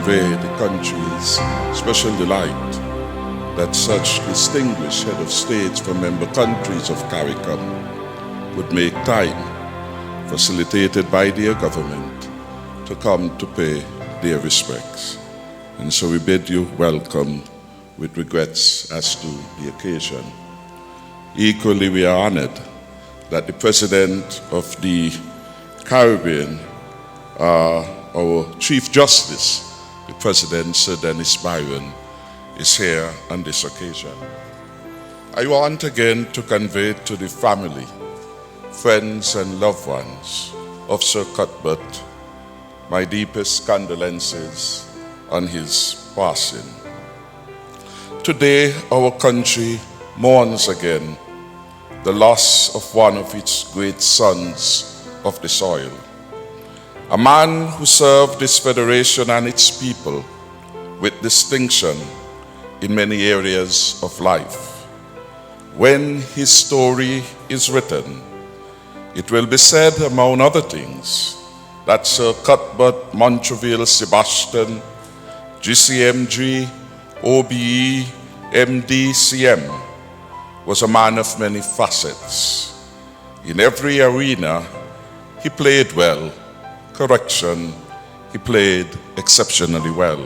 convey the country's special delight that such distinguished head of states from member countries of CARICOM would make time, facilitated by their government, to come to pay their respects. And so we bid you welcome with regrets as to the occasion. Equally, we are honored that the President of the Caribbean, our Chief Justice, the President Sir Dennis Byron, is here on this occasion. I want again to convey to the family, friends and loved ones of Sir Cuthbert my deepest condolences on his passing. Today, our country mourns again the loss of one of its great sons of the soil, a man who served this federation and its people with distinction in many areas of life. When his story is written, it will be said, among other things, that Sir Cuthbert Sebastian, GCMG, OBE, MD, CM, was a man of many facets. In every arena, he played well. Correction, he played exceptionally well.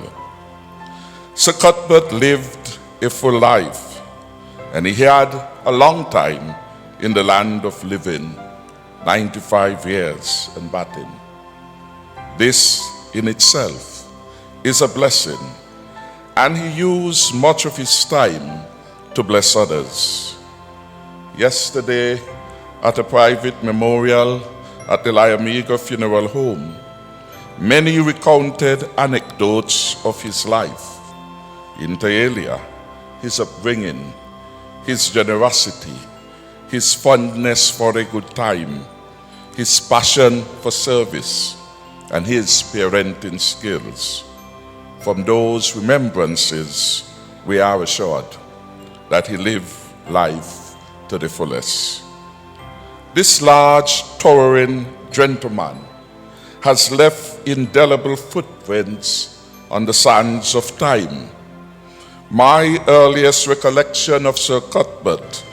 Sir Cuthbert lived a full life, and he had a long time in the land of living, 95 years and batting. This in itself is a blessing, and he used much of his time to bless others. Yesterday, at a private memorial at the Liamiga Funeral Home, many recounted anecdotes of his life, inter alia, his upbringing, his generosity, his fondness for a good time, his passion for service, and his parenting skills. From those remembrances, we are assured that he lived life to the fullest. This large, towering gentleman has left indelible footprints on the sands of time. My earliest recollection of Sir Cuthbert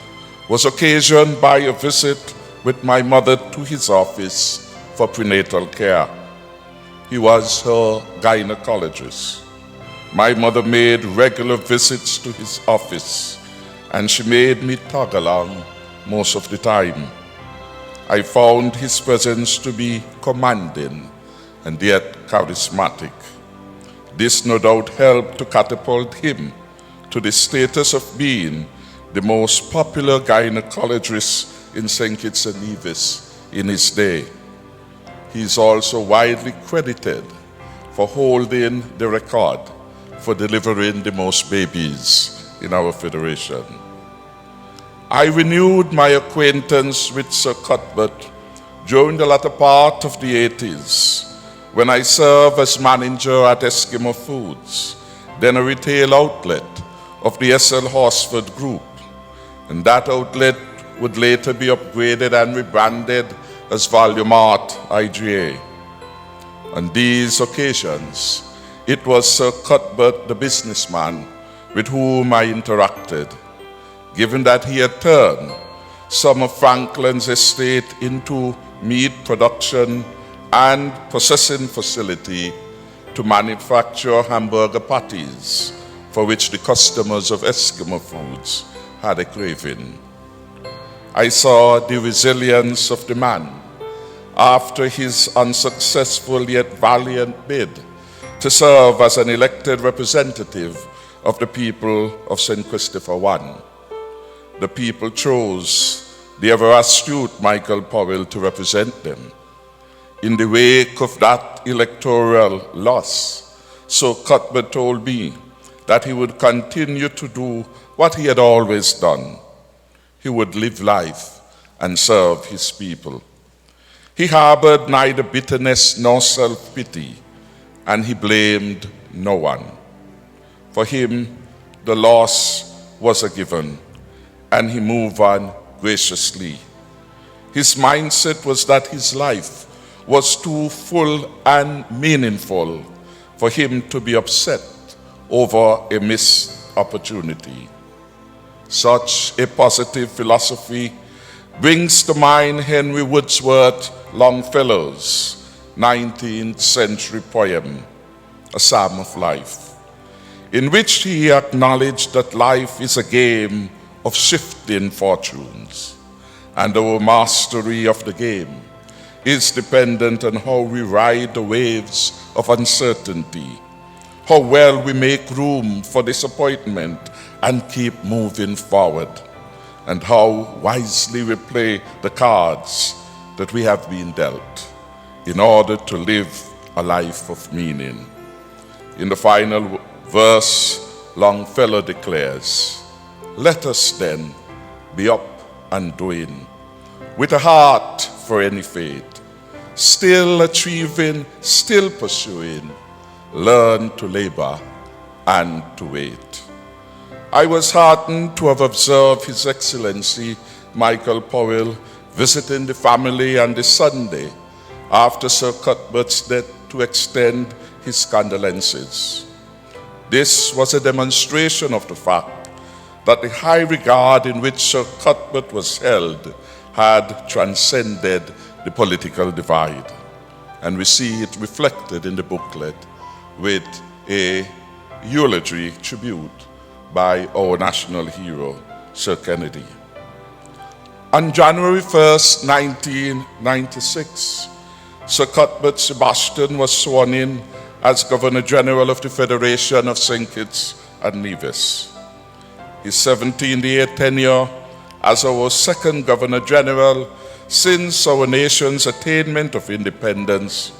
was occasioned by a visit with my mother to his office for prenatal care. He was her gynecologist. My mother made regular visits to his office, and she made me tag along most of the time. I found his presence to be commanding and yet charismatic. This no doubt helped to catapult him to the status of being the most popular gynecologist in St. Kitts and Nevis in his day. He is also widely credited for holding the record for delivering the most babies in our federation. I renewed my acquaintance with Sir Cuthbert during the latter part of the 80s, when I served as manager at Eskimo Foods, then a retail outlet of the SL Horsford Group, and that outlet would later be upgraded and rebranded as Volume-Mart IGA. On these occasions, it was Sir Cuthbert, the businessman, with whom I interacted, given that he had turned some of Franklin's estate into meat production and processing facility to manufacture hamburger patties, for which the customers of Eskimo Foods had a craving. I saw the resilience of the man after his unsuccessful yet valiant bid to serve as an elected representative of the people of St. Christopher I. The people chose the ever-astute Michael Powell to represent them. In the wake of that electoral loss, Sir Cuthbert told me that he would continue to do what he had always done. He would live life and serve his people. He harbored neither bitterness nor self-pity, and he blamed no one. For him, the loss was a given, and he moved on graciously. His mindset was that his life was too full and meaningful for him to be upset over a missed opportunity. Such a positive philosophy brings to mind Henry Wordsworth Longfellow's 19th century poem, A Psalm of Life, in which he acknowledged that life is a game of shifting fortunes, and our mastery of the game is dependent on how we ride the waves of uncertainty, how well we make room for disappointment and keep moving forward, and how wisely we play the cards that we have been dealt in order to live a life of meaning. In the final verse, Longfellow declares, "Let us then be up and doing, with a heart for any fate, still achieving, still pursuing, learn to labor and to wait." I was heartened to have observed His Excellency Michael Powell visiting the family on the Sunday after Sir Cuthbert's death to extend his condolences. This was a demonstration of the fact that the high regard in which Sir Cuthbert was held had transcended the political divide. And we see it reflected in the booklet with a eulogy tribute by our national hero, Sir Kennedy. On January 1st, 1996, Sir Cuthbert Sebastian was sworn in as Governor General of the Federation of St. Kitts and Nevis. His 17-year tenure as our second Governor General since our nation's attainment of independence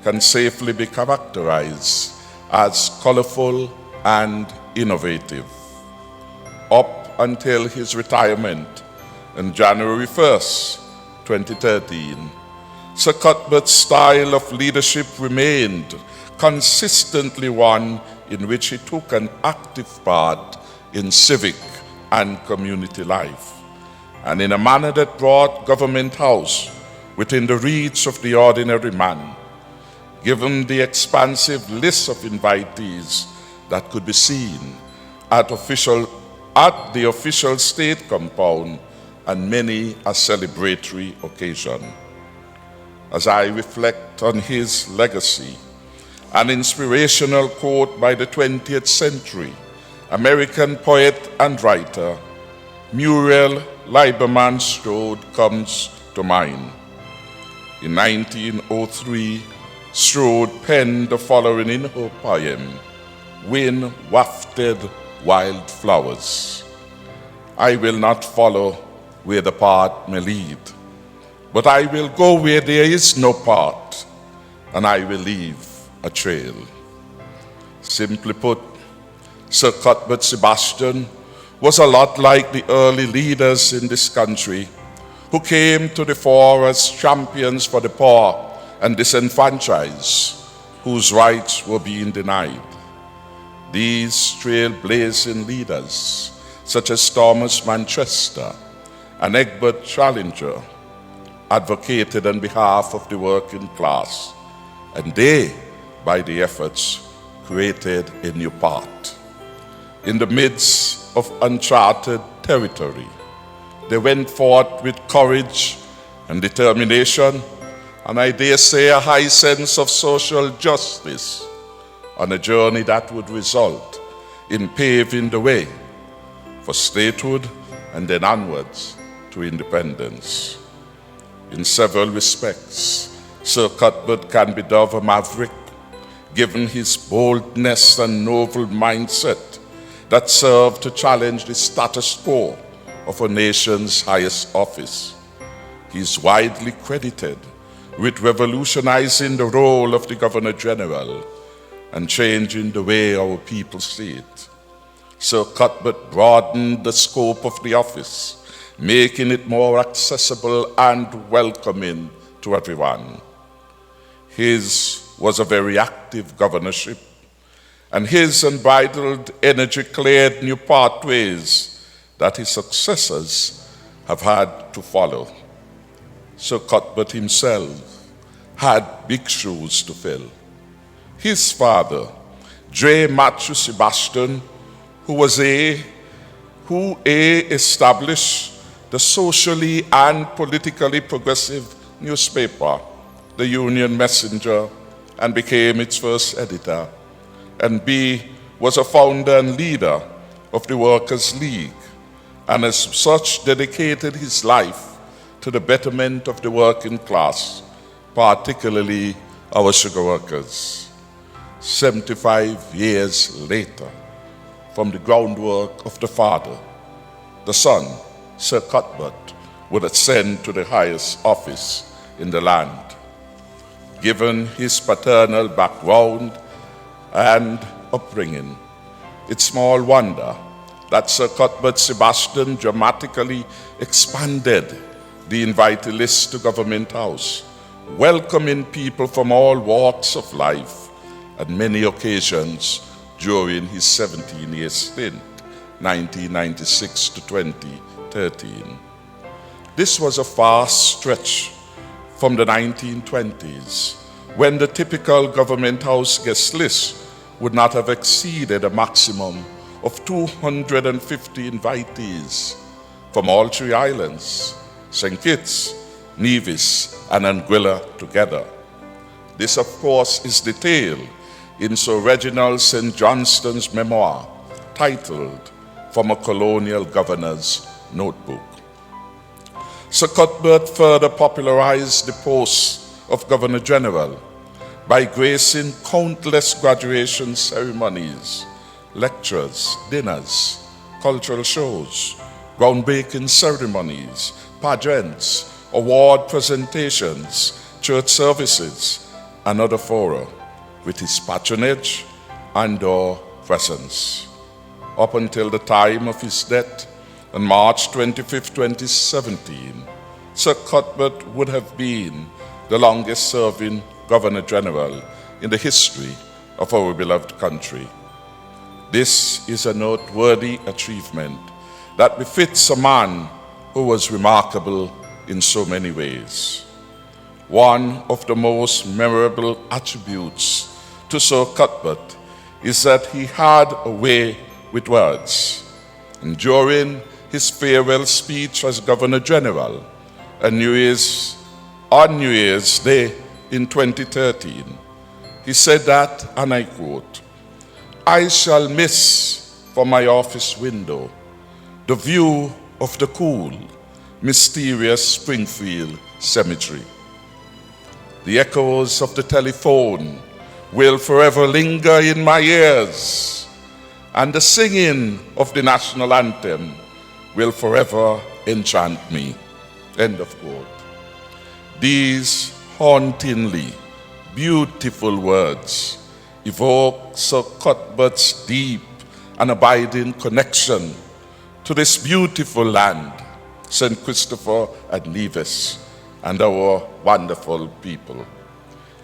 can safely be characterized as colorful and innovative. Up until his retirement on January 1st, 2013, Sir Cuthbert's style of leadership remained consistently one in which he took an active part in civic and community life, and in a manner that brought Government House within the reach of the ordinary man, given the expansive list of invitees that could be seen at the official state compound and many a celebratory occasion. As I reflect on his legacy, an inspirational quote by the 20th century American poet and writer Muriel Lieberman Strode comes to mind. In 1903, Strode penned the following in her poem, "Wind Wafted Wild Flowers." "I will not follow where the path may lead, but I will go where there is no path, and I will leave a trail." Simply put, Sir Cuthbert Sebastian was a lot like the early leaders in this country who came to the fore as champions for the poor and disenfranchised, whose rights were being denied. These trailblazing leaders, such as Thomas Manchester and Egbert Challenger, advocated on behalf of the working class, and they, by the efforts, created a new path. In the midst of uncharted territory, they went forth with courage and determination, and I dare say a high sense of social justice, on a journey that would result in paving the way for statehood and then onwards to independence. In several respects, Sir Cuthbert can be dubbed a maverick, given his boldness and noble mindset that served to challenge the status quo of a nation's highest office. He is widely credited with revolutionizing the role of the Governor General and changing the way our people see it. Sir Cuthbert broadened the scope of the office, making it more accessible and welcoming to everyone. His was a very active governorship, and his unbridled energy cleared new pathways that his successors have had to follow. Sir Cuthbert himself had big shoes to fill. his father, J. Matthew Sebastian, who established the socially and politically progressive newspaper, the Union Messenger, and became its first editor, and B. was a founder and leader of the Workers' League, and as such dedicated his life to the betterment of the working class, particularly our sugar workers. 75 years later, from the groundwork of the father, the son, Sir Cuthbert, would ascend to the highest office in the land. Given his paternal background and upbringing, it's small wonder that Sir Cuthbert Sebastian dramatically expanded the invitee list to Government House, welcoming people from all walks of life at many occasions during his 17-year stint, 1996 to 2013. This was a fast stretch from the 1920s, when the typical Government House guest list would not have exceeded a maximum of 250 invitees from all three islands, St. Kitts, Nevis, and Anguilla together. This, of course, is detailed in Sir Reginald St. Johnston's memoir titled From a Colonial Governor's Notebook. Sir Cuthbert further popularized the post of Governor General by gracing countless graduation ceremonies, lectures, dinners, cultural shows, groundbreaking ceremonies, pageants, award presentations, church services, and other fora, with his patronage and/or presence. Up until the time of his death on March 25, 2017, Sir Cuthbert would have been the longest-serving Governor General in the history of our beloved country. This is a noteworthy achievement that befits a man who was remarkable in so many ways. One of the most memorable attributes to Sir Cuthbert is that he had a way with words. And during his farewell speech as Governor General on New Year's Day in 2013, he said that, and I quote, "I shall miss from my office window the view of the cool, mysterious Springfield Cemetery. The echoes of the telephone will forever linger in my ears, and the singing of the national anthem will forever enchant me." End of quote. These hauntingly beautiful words evoke Sir Cuthbert's deep and abiding connection to this beautiful land, St. Christopher and Nevis, and our wonderful people.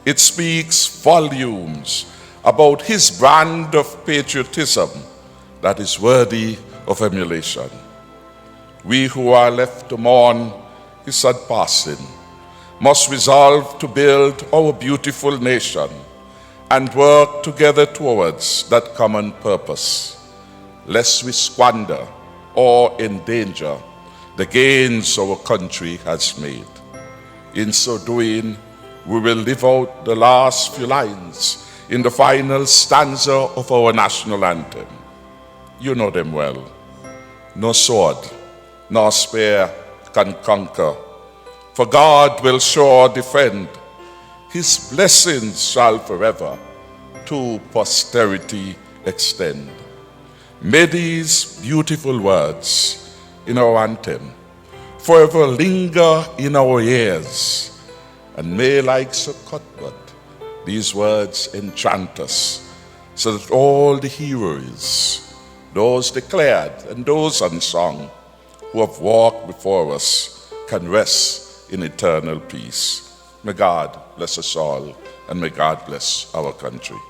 It speaks volumes about his brand of patriotism that is worthy of emulation. We who are left to mourn his sad passing must resolve to build our beautiful nation and work together towards that common purpose, lest we squander or endanger the gains our country has made. In so doing, we will live out the last few lines in the final stanza of our national anthem. You know them well. No sword, nor spear can conquer, for God will sure defend. His blessings shall forever to posterity extend. May these beautiful words in our anthem forever linger in our ears, and may, like Sir Cuthbert, these words enchant us, so that all the heroes, those declared and those unsung, who have walked before us, can rest in eternal peace. May God bless us all, and may God bless our country.